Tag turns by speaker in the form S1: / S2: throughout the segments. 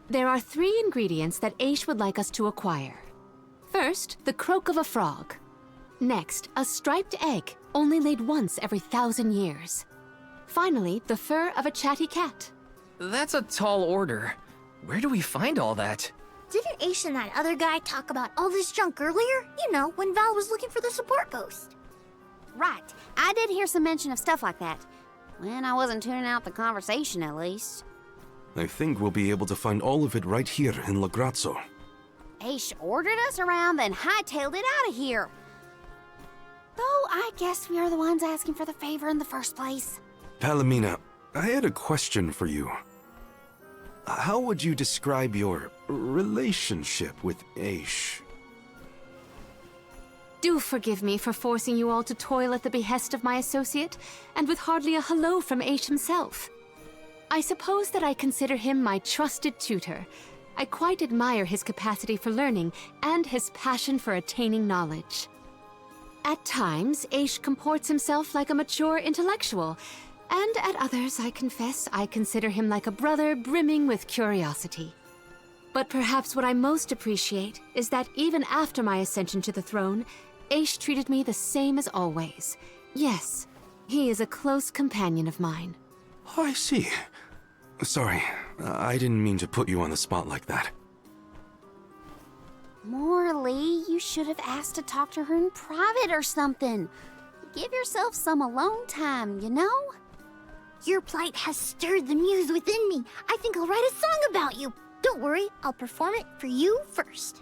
S1: There are 3 ingredients that Aish would like us to acquire. First, the croak of a frog. Next, a striped egg, only laid once every 1,000 years. Finally, the fur of a chatty cat.
S2: That's a tall order. Where do we find all that?
S3: Didn't Aish and that other guy talk about all this junk earlier? You know, when Val was looking for the support post.
S4: Right. I did hear some mention of stuff like that. When I wasn't tuning out the conversation, at least.
S5: I think we'll be able to find all of it right here in La Grazzo.
S4: Aish ordered us around, then hightailed it out of here. Though I guess we are the ones asking for the favor in the first place.
S5: Palomina, I had a question for you. How would you describe your relationship with Aish?
S1: Do forgive me for forcing you all to toil at the behest of my associate, and with hardly a hello from Aish himself. I suppose that I consider him my trusted tutor. I quite admire his capacity for learning and his passion for attaining knowledge. At times, Aish comports himself like a mature intellectual, and at others, I confess, I consider him like a brother brimming with curiosity. But perhaps what I most appreciate is that even after my ascension to the throne, Aish treated me the same as always. Yes, he is a close companion of mine.
S5: Oh, I see. Sorry, I didn't mean to put you on the spot like that.
S4: Morley, you should have asked to talk to her in private or something. Give yourself some alone time, you know?
S3: Your plight has stirred the muse within me. I think I'll write a song about you. Don't worry, I'll perform it for you first.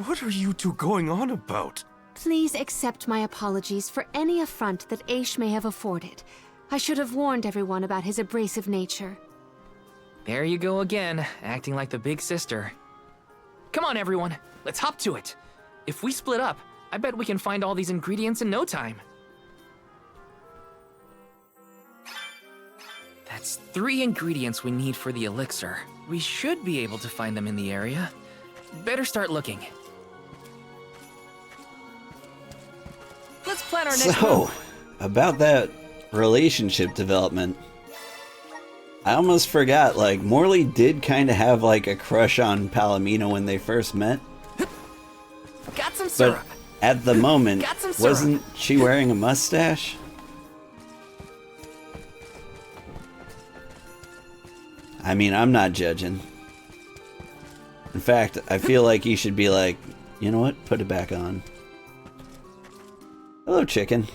S5: What are you two going on about?
S1: Please accept my apologies for any affront that Aish may have afforded. I should have warned everyone about his abrasive nature.
S2: There you go again, acting like the big sister. Come on, everyone, let's hop to it. If we split up, I bet we can find all these ingredients in no time. That's 3 ingredients we need for the elixir. We should be able to find them in the area. Better start looking. Let's plan our next move.
S6: About that relationship development, I almost forgot, like, Morley did kind of have, like, a crush on Palomino when they first met.
S2: Got some syrup.
S6: But at the moment,
S2: Got some syrup.
S6: wasn't she wearing a mustache? I mean, I'm not judging. In fact, I feel like you should be like, you know what? Put it back on. Hello, chicken.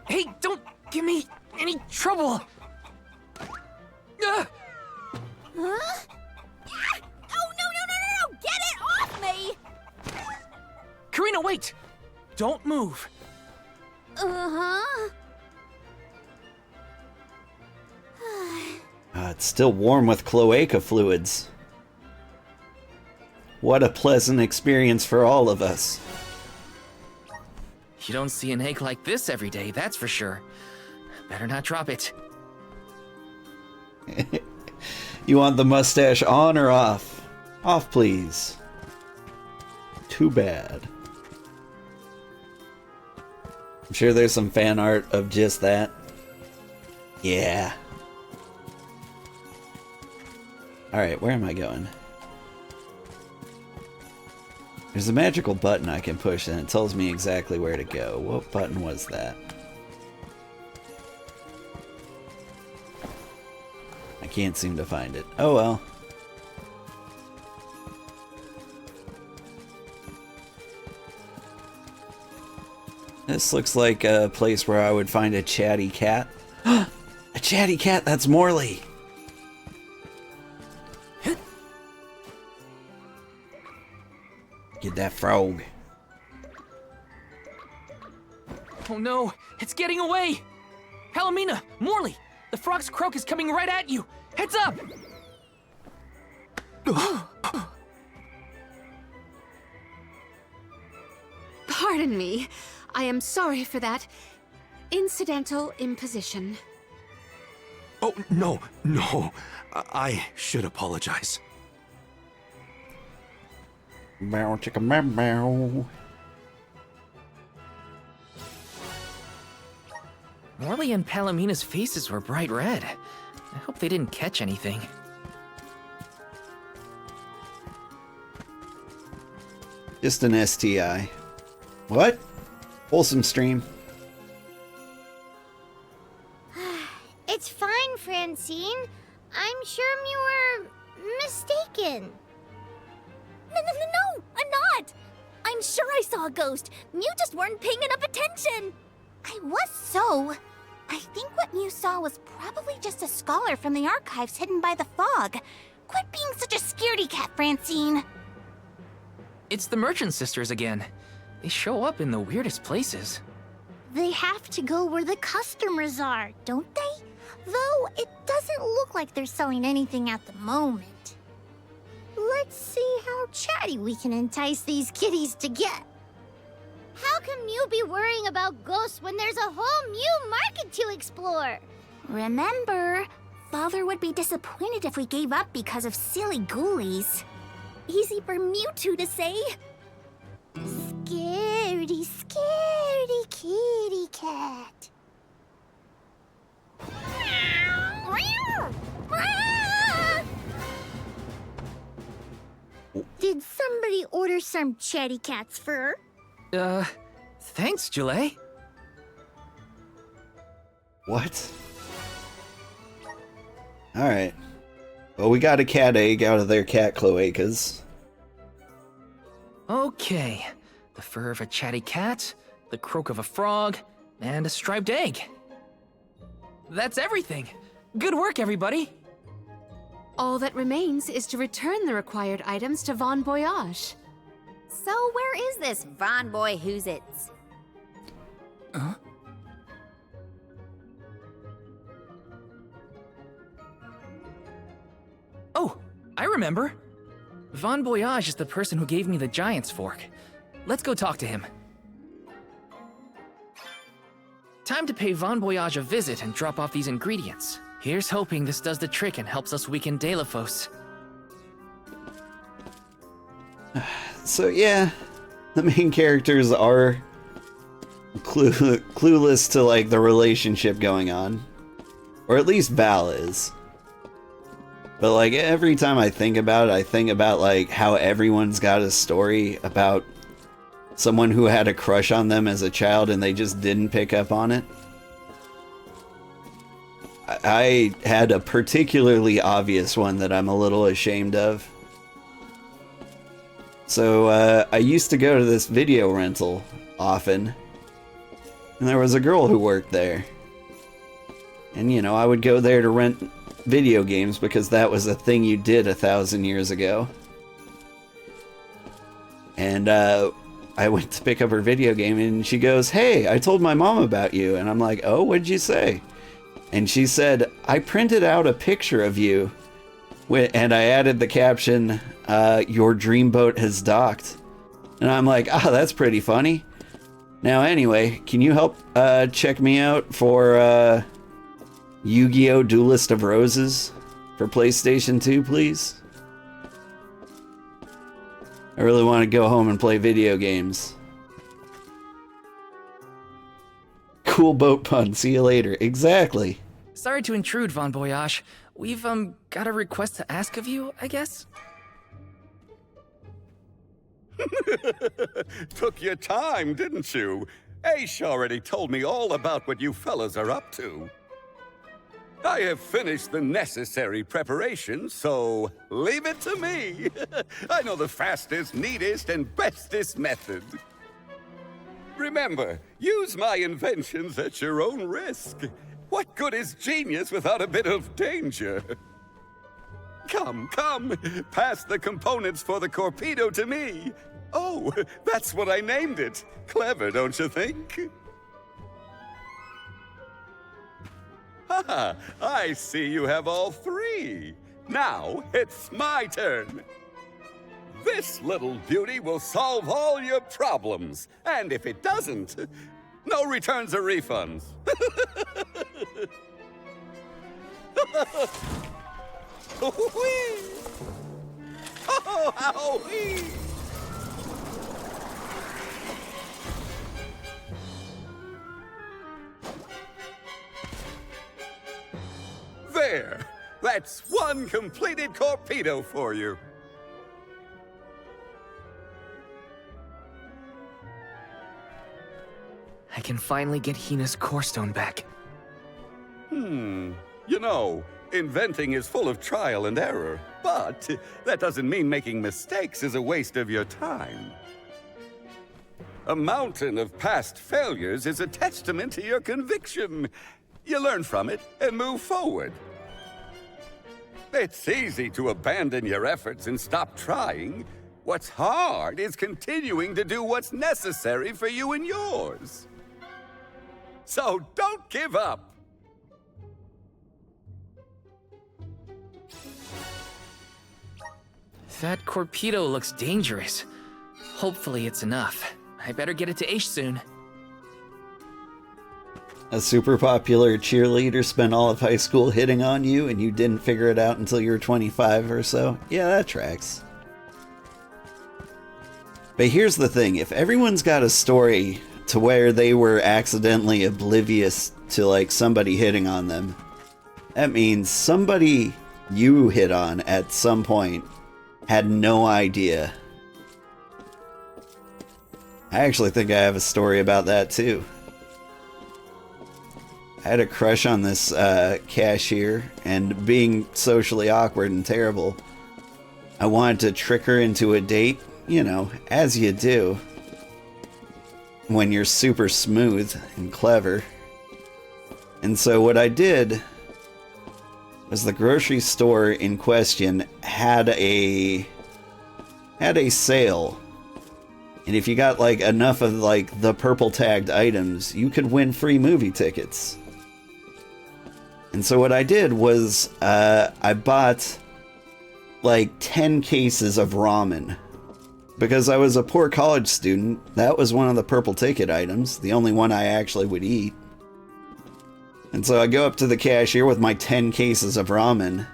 S2: Hey, don't give me any trouble.
S4: Huh? Oh, no! Get it off me!
S2: Karina, wait! Don't move.
S4: Uh-huh.
S6: It's still warm with cloaca fluids. What a pleasant experience for all of us.
S2: You don't see an egg like this every day, that's for sure. Better not drop it.
S6: You want the mustache on or off? Off, please. Too bad. I'm sure there's some fan art of just that. Yeah. Alright, where am I going? There's a magical button I can push and it tells me exactly where to go. What button was that? I can't seem to find it. Oh well. This looks like a place where I would find a chatty cat. A chatty cat, that's Morley! Get that frog.
S2: Oh no, it's getting away! Palomina, Morley, the frog's croak is coming right at you! Heads up!
S1: Pardon me. I am sorry for that incidental imposition.
S5: Oh, no. I should apologize.
S6: Bow chicka bow bow.
S2: Morley and Palomina's faces were bright red. I hope they didn't catch anything.
S6: Just an STI. What? Wholesome stream.
S3: It's fine, Francine. I'm sure you were mistaken.
S7: No, I'm not! I'm sure I saw a ghost. You just weren't paying enough attention.
S4: I was so. I think what you saw was probably just a scholar from the archives hidden by the fog. Quit being such a scaredy cat, Francine.
S2: It's the Merchant Sisters again. They show up in the weirdest places.
S3: They have to go where the customers are, don't they? Though it doesn't look like they're selling anything at the moment. Let's see how chatty we can entice these kitties to get. How can you be worrying about ghosts when there's a whole new market to explore?
S7: Remember, Father would be disappointed if we gave up because of silly ghoulies. Easy for Mewtwo to say.
S3: Scaredy, scaredy kitty cat. Did somebody order some chatty cat's fur?
S2: Thanks, Julie.
S6: What? Alright. Well, we got a cat egg out of their cat cloacas.
S2: Okay. The fur of a chatty cat, the croak of a frog, and a striped egg. That's everything. Good work, everybody.
S1: All that remains is to return the required items to Von Voyage.
S4: So where is this Von Boy Who's-Its?
S2: Huh? Oh, I remember. Von Voyage is the person who gave me the giant's fork. Let's go talk to him. Time to pay Von Voyage a visit and drop off these ingredients. Here's hoping this does the trick and helps us weaken Daelophos.
S6: So yeah, the main characters are clueless to like the relationship going on. Or at least Val is. But like every time I think about it, I think about like how everyone's got a story about someone who had a crush on them as a child and they just didn't pick up on it. I had a particularly obvious one that I'm a little ashamed of. So I used to go to this video rental often, and there was a girl who worked there. And you know, I would go there to rent video games because that was a thing you did 1,000 years ago. And I went to pick up her video game and she goes, "Hey, I told my mom about you." And I'm like, "Oh, what'd you say?" And she said, "I printed out a picture of you and I added the caption, your dreamboat has docked." And I'm like, "Ah, that's pretty funny. Now anyway, can you help check me out for Yu-Gi-Oh! Duelist of Roses for PlayStation 2, please? I really want to go home and play video games." Cool boat pun, see you later. Exactly.
S2: Sorry to intrude, Von Voyage. We've, got a request to ask of you, I guess?
S8: Took your time, didn't you? Aish already told me all about what you fellas are up to. I have finished the necessary preparations, so leave it to me. I know the fastest, neatest, and bestest method. Remember, use my inventions at your own risk. What good is genius without a bit of danger? Come, pass the components for the Corpedo to me. Oh, that's what I named it. Clever, don't you think? Haha, I see you have all three. Now, it's my turn. This little beauty will solve all your problems. And if it doesn't, no returns or refunds. Oh, how-wee! There! That's one completed Corpedo for you.
S2: I can finally get Hina's core stone back.
S8: You know, inventing is full of trial and error, but that doesn't mean making mistakes is a waste of your time. A mountain of past failures is a testament to your conviction. You learn from it and move forward. It's easy to abandon your efforts and stop trying. What's hard is continuing to do what's necessary for you and yours. So don't give up.
S2: That Corpedo looks dangerous. Hopefully it's enough. I better get it to Aish soon.
S6: A super popular cheerleader spent all of high school hitting on you and you didn't figure it out until you were 25 or so? Yeah, that tracks. But here's the thing, if everyone's got a story to where they were accidentally oblivious to like somebody hitting on them, that means somebody you hit on at some point had no idea. I actually think I have a story about that too. I had a crush on this cashier, and being socially awkward and terrible, I wanted to trick her into a date, you know, as you do when you're super smooth and clever. And so what I did was the grocery store in question had a sale. And if you got like enough of like the purple tagged items, you could win free movie tickets. And so what I did was I bought like 10 cases of ramen. Because I was a poor college student, that was one of the purple ticket items, the only one I actually would eat. And so I go up to the cashier with my 10 cases of ramen,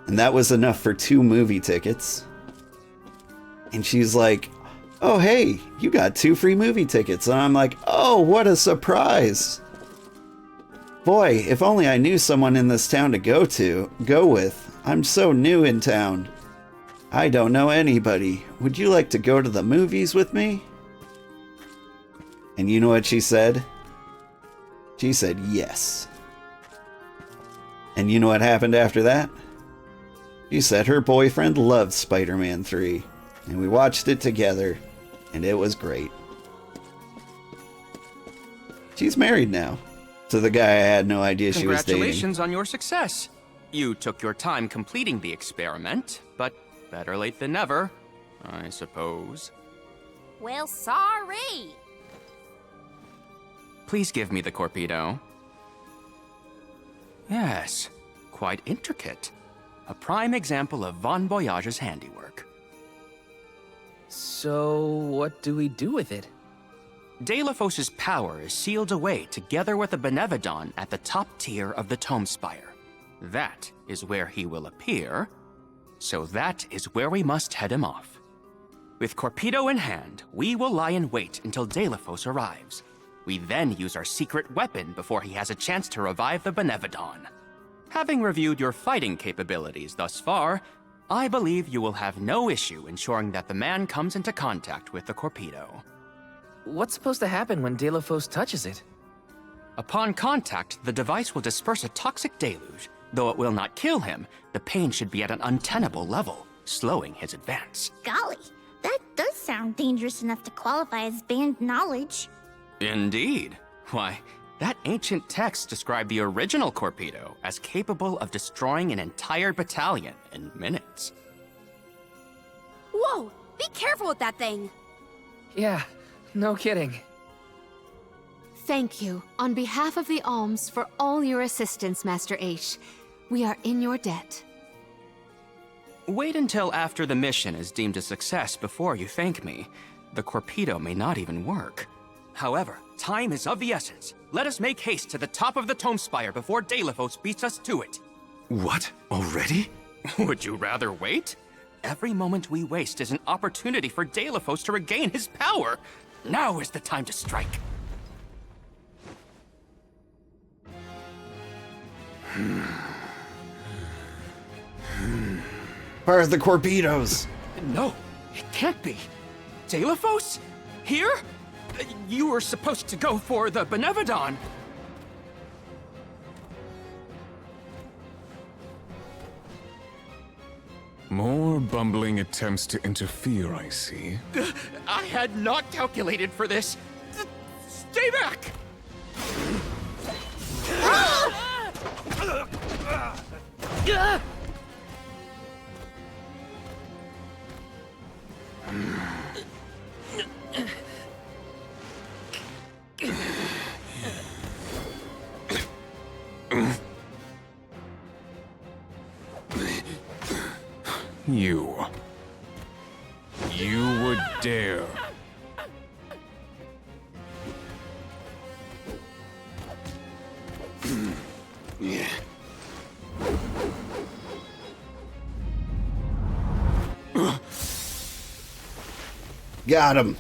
S6: and that was enough for 2 movie tickets. And she's like, "Oh, hey, you got 2 free movie tickets." And I'm like, "Oh, what a surprise. Boy, if only I knew someone in this town to go with. I'm so new in town. I don't know anybody. Would you like to go to the movies with me?" And you know what she said? She said yes. And you know what happened after that? She said her boyfriend loved Spider-Man 3. And we watched it together. And it was great. She's married now. To the guy I had no idea she was dating.
S9: Congratulations on your success. You took your time completing the experiment, but better late than never, I suppose.
S7: Well, sorry.
S9: Please give me the Corpedo. Yes, quite intricate. A prime example of Von Voyage's handiwork.
S2: So, what do we do with it?
S9: Daelophos' power is sealed away together with the Benevodon at the top tier of the Tome Spire. That is where he will appear, so that is where we must head him off. With Corpedo in hand, we will lie in wait until Daelophos arrives. We then use our secret weapon before he has a chance to revive the Benevodon. Having reviewed your fighting capabilities thus far, I believe you will have no issue ensuring that the man comes into contact with the Corpedo.
S2: What's supposed to happen when Daelophos touches it?
S9: Upon contact, the device will disperse a toxic deluge. Though it will not kill him, the pain should be at an untenable level, slowing his advance.
S3: Golly, that does sound dangerous enough to qualify as banned knowledge.
S9: Indeed. Why, that ancient text described the original Corpedo as capable of destroying an entire battalion in minutes.
S7: Whoa! Be careful with that thing!
S2: Yeah, no kidding.
S1: Thank you, on behalf of the Alms, for all your assistance, Master Aish. We are in your debt.
S9: Wait until after the mission is deemed a success before you thank me. The Corpedo may not even work. However, time is of the essence. Let us make haste to the top of the Tome Spire before Daelophos beats us to it.
S5: What? Already?
S9: Would you rather wait? Every moment we waste is an opportunity for Daelophos to regain his power. Now is the time to strike.
S6: Where are the Corpedos?
S9: No, it can't be. Daelophos? Here? You were supposed to go for the Benevodon.
S10: More bumbling attempts to interfere, I see.
S9: I had not calculated for this. Stay back!
S10: You would dare.
S6: Got him.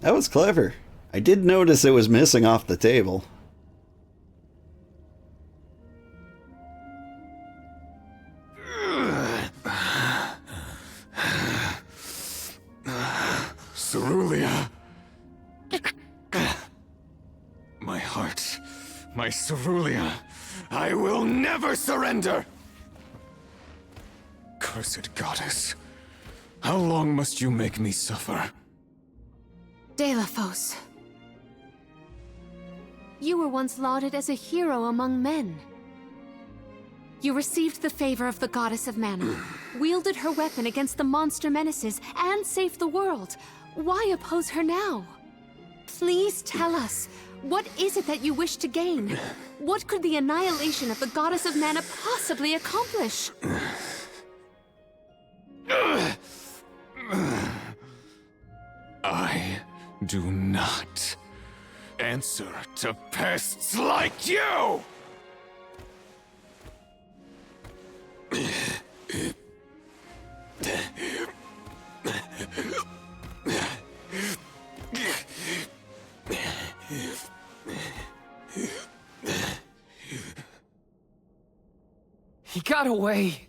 S6: That was clever. I did notice it was missing off the table.
S10: Cerulia. My heart. My Cerulia. I will never surrender! Cursed goddess. How long must you make me suffer?
S1: Daelophos. You were once lauded as a hero among men. You received the favor of the goddess of mana, wielded her weapon against the monster menaces, and saved the world. Why oppose her now? Please tell us, what is it that you wish to gain? What could the annihilation of the goddess of mana possibly accomplish?
S10: I do not answer to pests like you!
S2: He got away.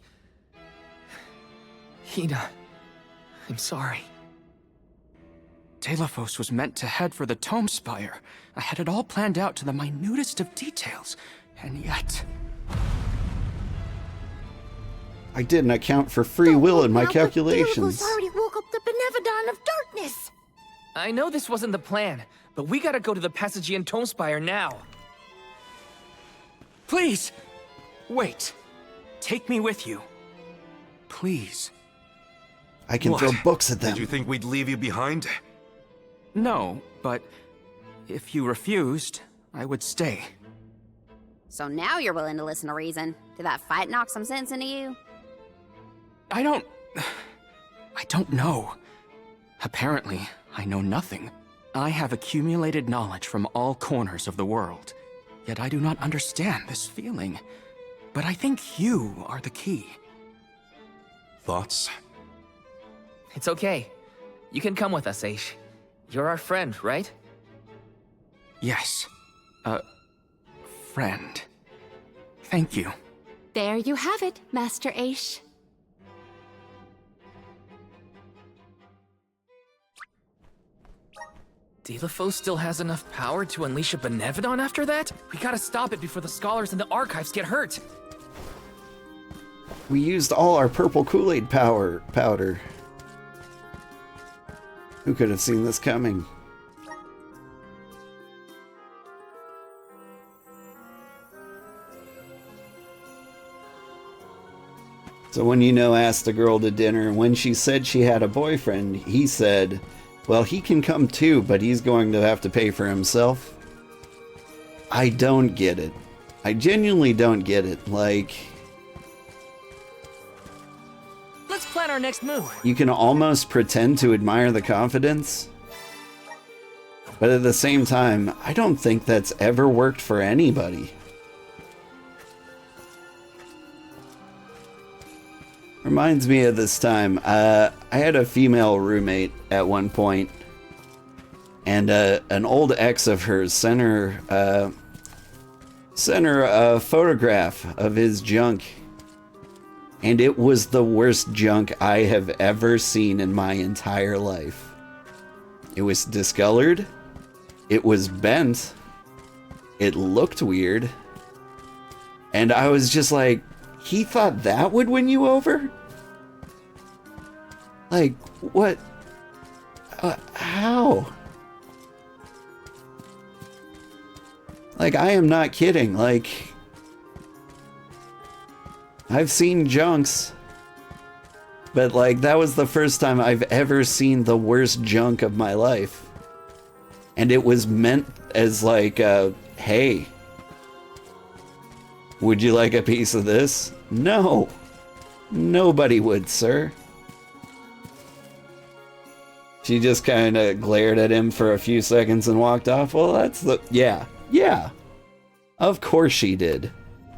S2: Hina, I'm sorry.
S9: Daelophos was meant to head for the Tome Spire. I had it all planned out to the minutest of details, and yet...
S6: I didn't account for free will in my calculations.
S3: Daelophos already woke up the Benevodon of Darkness.
S2: I know this wasn't the plan, but we gotta go to the Passagean Tome Spire now.
S9: Please! Wait. Take me with you. Please.
S6: I can
S11: What?
S6: throw books at them.
S11: Did you think we'd leave you behind?
S9: No, but if you refused, I would stay.
S12: So now you're willing to listen to reason. Did that fight knock some sense into you?
S9: I don't know. Apparently, I know nothing. I have accumulated knowledge from all corners of the world. Yet I do not understand this feeling. But I think you are the key.
S11: Thoughts?
S2: It's okay. You can come with us, Aish. You're our friend, right?
S9: Yes. Friend. Thank you.
S1: There you have it, Master Aish.
S2: Daelophos still has enough power to unleash a Benevodon after that? We gotta stop it before the scholars in the archives get hurt.
S6: We used all our purple Kool-Aid powder. Who could have seen this coming? So when asked a girl to dinner, and when she said she had a boyfriend, he said, well, he can come too, but he's going to have to pay for himself. I don't get it. I genuinely don't get it. Like...
S2: Let's plan our next move.
S6: You can almost pretend to admire the confidence, but at the same time, I don't think that's ever worked for anybody. Reminds me of this time. I had a female roommate at one point, and an old ex of hers sent her a photograph of his junk. And it was the worst junk I have ever seen in my entire life. It was discolored. It was bent. It looked weird. And I was just like, he thought that would win you over? Like, what? How? Like, I am not kidding. Like, I've seen junks, but like, that was the first time I've ever seen the worst junk of my life. And it was meant as like, hey, would you like a piece of this? No, nobody would, sir. She just kind of glared at him for a few seconds and walked off. Well, that's the... Yeah. Of course she did.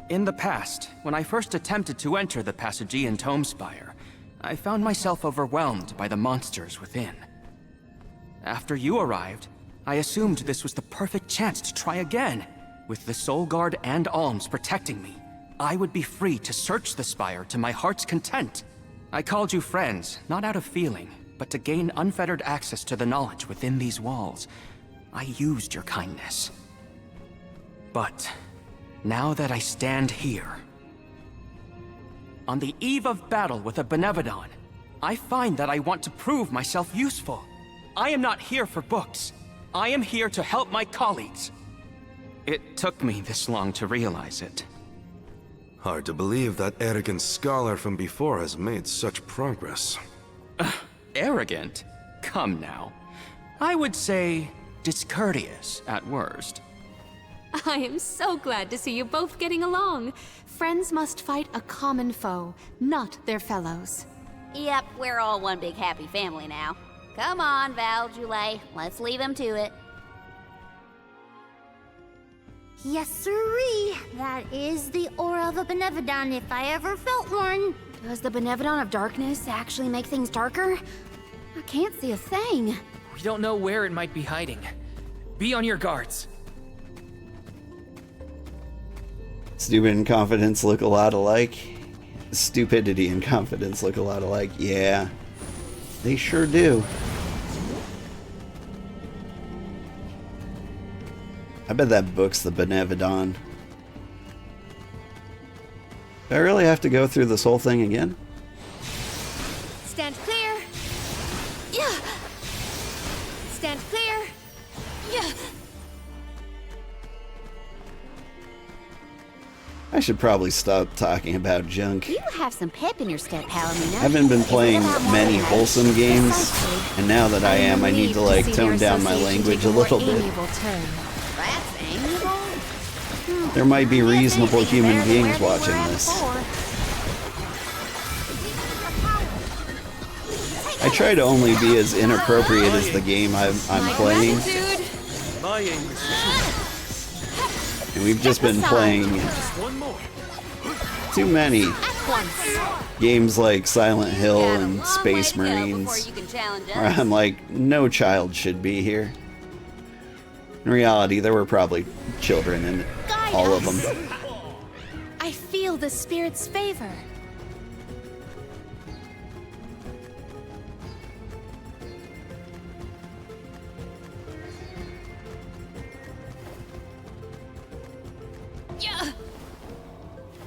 S9: In the past, when I first attempted to enter the Passagean Tomespire, I found myself overwhelmed by the monsters within. After you arrived, I assumed this was the perfect chance to try again. With the Soul Guard and Alms protecting me, I would be free to search the Spire to my heart's content. I called you friends, not out of feeling, but to gain unfettered access to the knowledge within these walls. I used your kindness. But now that I stand here, on the eve of battle with a Benevodon, I find that I want to prove myself useful. I am not here for books. I am here to help my colleagues. It took me this long to realize it.
S11: Hard to believe that arrogant scholar from before has made such progress.
S9: Arrogant? Come now. I would say discourteous at worst.
S1: I am so glad to see you both getting along. Friends must fight a common foe, not their fellows.
S12: Yep, we're all one big happy family now. Come on, Val, Julie, let's leave him to it.
S3: Yes, sirree. That is the aura of a Benevodon if I ever felt one.
S7: Does the Benevodon of Darkness actually make things darker? I can't see a thing.
S2: We don't know where it might be hiding. Be on your guards.
S6: Stupid and confidence look a lot alike. Stupidity and confidence look a lot alike. Yeah, they sure do. I bet that book's the Benevodon. Do I really have to go through this whole thing again?
S1: Stand clear. Yeah. Stand clear. Yeah.
S6: I should probably stop talking about junk.
S12: You have some pep in your step, Palomino.
S6: I haven't been playing many wholesome games, and now that I am, I need to like tone down my language a little bit.
S12: That's amiable.
S6: There might be reasonable human beings watching this. I try to only be as inappropriate as the game I'm playing. And we've just been playing too many games like Silent Hill and Space Marines, where I'm like, no child should be here. In reality, there were probably children in all of them.
S1: I feel the spirit's favor. Yeah.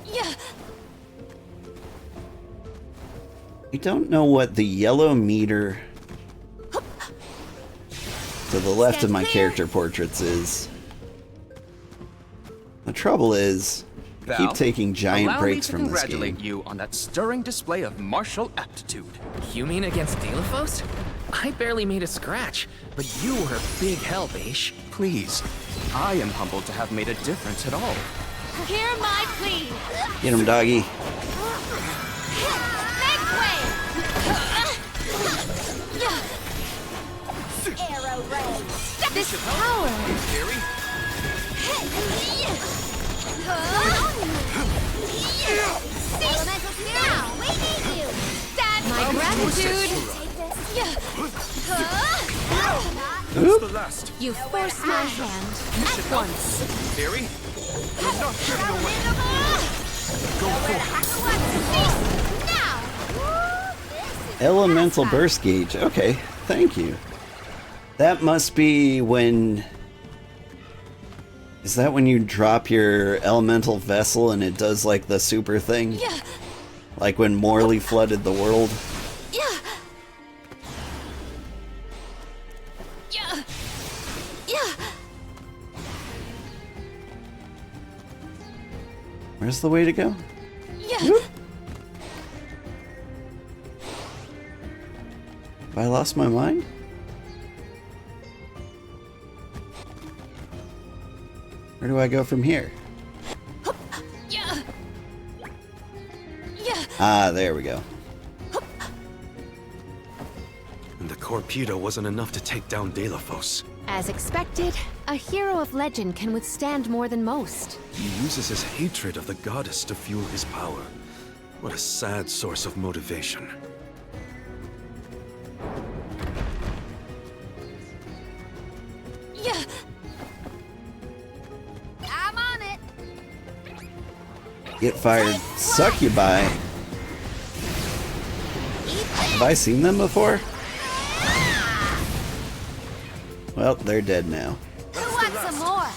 S1: Yeah.
S6: I don't know what the yellow meter to the left of my character portraits is. The trouble is, I keep taking giant breaks from this game.
S9: Allow me to congratulate you on that stirring display of martial aptitude.
S2: You mean against Daelophos? I barely made a scratch, but you were a big help, Aish.
S9: Please, I am humbled to have made a difference at all.
S1: Hear my plea.
S6: Get him, doggy.
S1: Make way.
S12: Arrow ray.
S1: This power.
S3: Now, we need you.
S1: My gratitude.
S6: Oop.
S1: You forced my hand at once.
S10: Theory? You're not getting away.
S6: Elemental burst gauge. Okay, thank you. That must be when... Is that when you drop your elemental vessel and it does like the super thing?
S7: Yeah.
S6: Like when Morley flooded the world?
S7: Yeah. Yeah. Yeah.
S6: Where's the way to go?
S7: Yeah.
S6: Whoop. Have I lost my mind? Where do I go from here?
S7: Yeah. Yeah.
S6: Ah, there we go.
S11: And the Corpedo wasn't enough to take down Daelophos.
S1: As expected, a hero of legend can withstand more than most.
S11: He uses his hatred of the goddess to fuel his power. What a sad source of motivation.
S7: Yeah.
S12: I'm on it.
S6: Get fired. Succubi. Have I seen them before? Well, they're dead now.
S12: Who wants some more?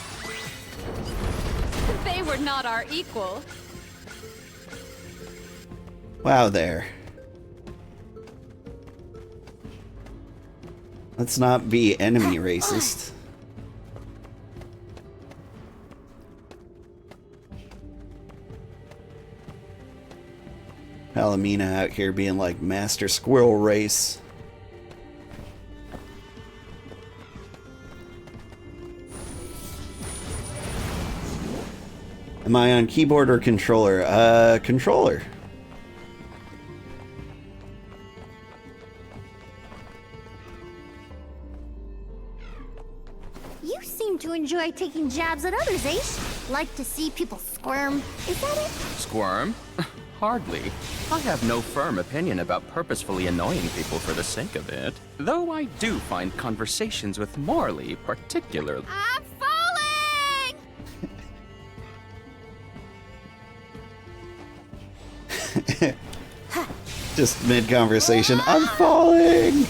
S1: They were not our equal.
S6: Wow there. Let's not be enemy racist. Palomina out here being like Master Squirrel Race. Am I on keyboard or controller? Controller.
S3: You seem to enjoy taking jabs at others, Ace. Like to see people squirm. Is that it?
S9: Squirm? Hardly. I have no firm opinion about purposefully annoying people for the sake of it. Though I do find conversations with Morley particularly...
S12: I'm falling!
S6: Just mid-conversation. I'm falling!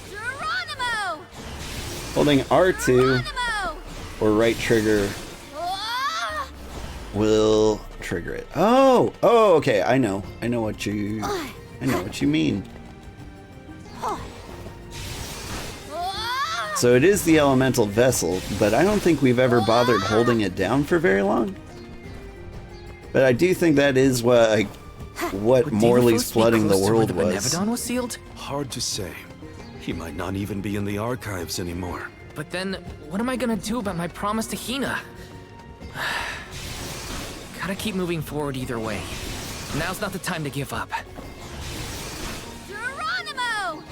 S12: Geronimo!
S6: Holding R2
S12: Geronimo!
S6: or right trigger
S12: Ah!
S6: will trigger it. Oh! Oh, okay. I know what you... I know what you mean. So it is the elemental vessel, but I don't think we've ever bothered holding it down for very long. But I do think that is what
S2: Would
S6: Morley's
S2: Daelophos be
S6: flooding the
S2: close to where
S6: world
S2: the
S6: was.
S2: Benevodon was sealed?
S11: Hard to say. He might not even be in the archives anymore.
S2: But then, what am I gonna do about my promise to Hina? Gotta keep moving forward either way. Now's not the time to give up.
S12: Geronimo!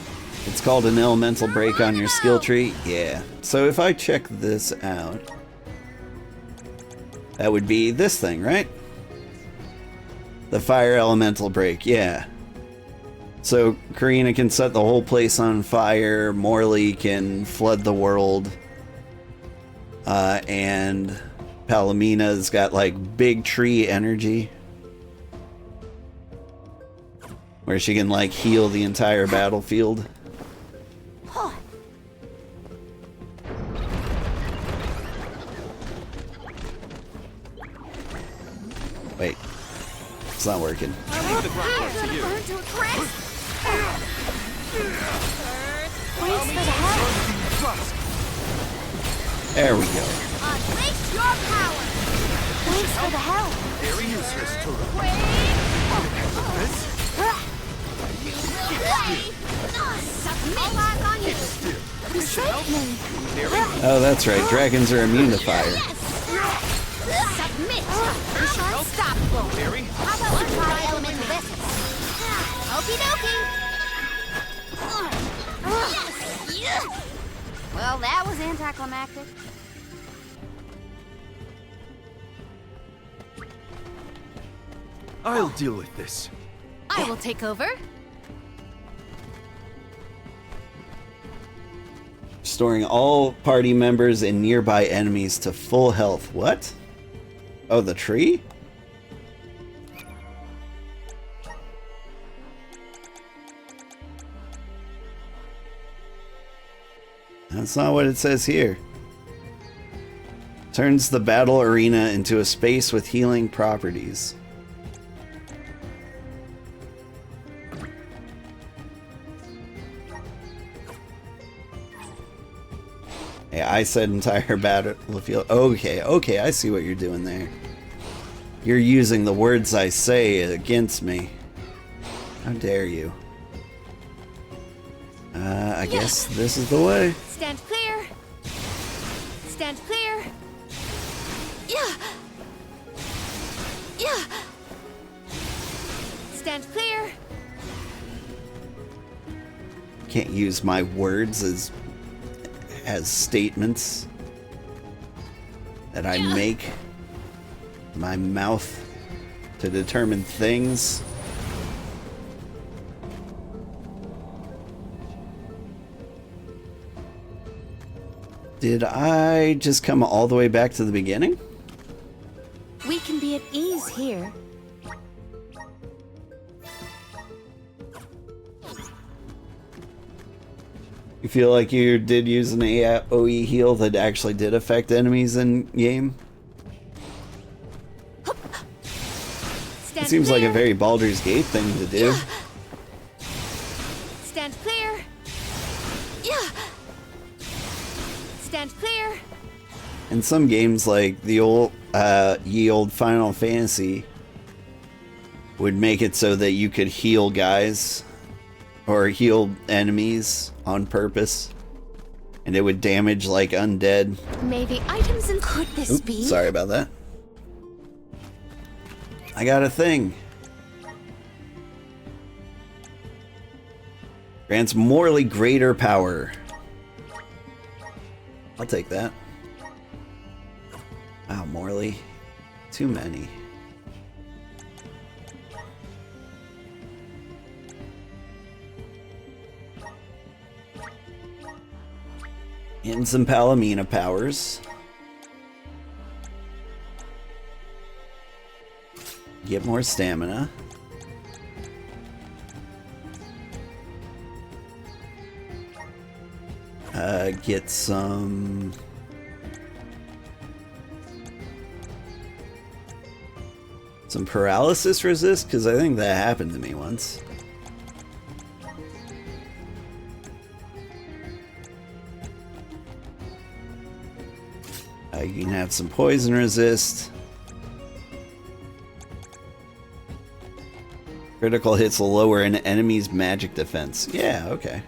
S6: It's called an elemental break on your skill tree. Yeah. So if I check this out, that would be this thing, right? The fire elemental break, yeah. So Karina can set the whole place on fire, Morley can flood the world, and Palomina's got like big tree energy, where she can like heal the entire battlefield. Wait, it's not working. There we go.
S12: Unleash your power!
S7: Thanks for the help.
S10: Very useless to
S12: Submit! Back on you!
S7: You saved me.
S6: Oh, that's right. Dragons are immune to fire.
S12: Submit! Unstoppable! How about we try elemental vessels? Okie dokie! Yes! Well, that was anticlimactic.
S11: I'll deal with this.
S1: I will take over.
S6: Restoring all party members and nearby enemies to full health. What? Oh, the tree? That's not what it says here. Turns the battle arena into a space with healing properties. Hey, I said entire battlefield. Okay, I see what you're doing there. You're using the words I say against me. How dare you? I guess this is the way.
S1: Stand clear. Stand clear. Yeah. Yeah. Stand clear.
S6: Can't use my words as statements that I make my mouth to determine things. Did I just come all the way back to the beginning?
S1: We can be at ease here.
S6: You feel like you did use an AoE heal that actually did affect enemies in game? It seems like a very Baldur's Gate thing to do.
S1: Stand clear. Yeah. Stand clear.
S6: In some games like the old ye old Final Fantasy would make it so that you could heal guys or heal enemies on purpose, and it would damage like undead.
S1: May the items and could this be?
S6: Sorry about that. I got a thing. Grants morally greater power. I'll take that. Wow, morally. Too many. Getting some Palomina powers. Get more stamina. Get some... paralysis resist, because I think that happened to me once. You can have some poison resist. Critical hits will lower an enemy's magic defense. Yeah, okay.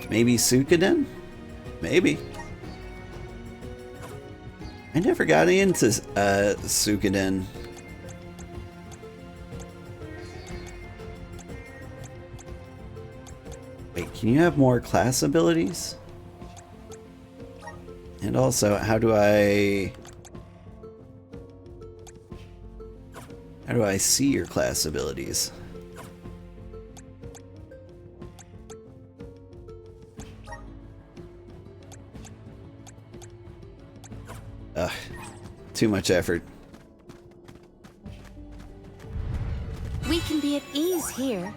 S6: Maybe Suikoden? Maybe. I never got into Suikoden. Wait, can you have more class abilities? And also, how do I see your class abilities? Ugh, too much effort.
S1: We can be at ease here.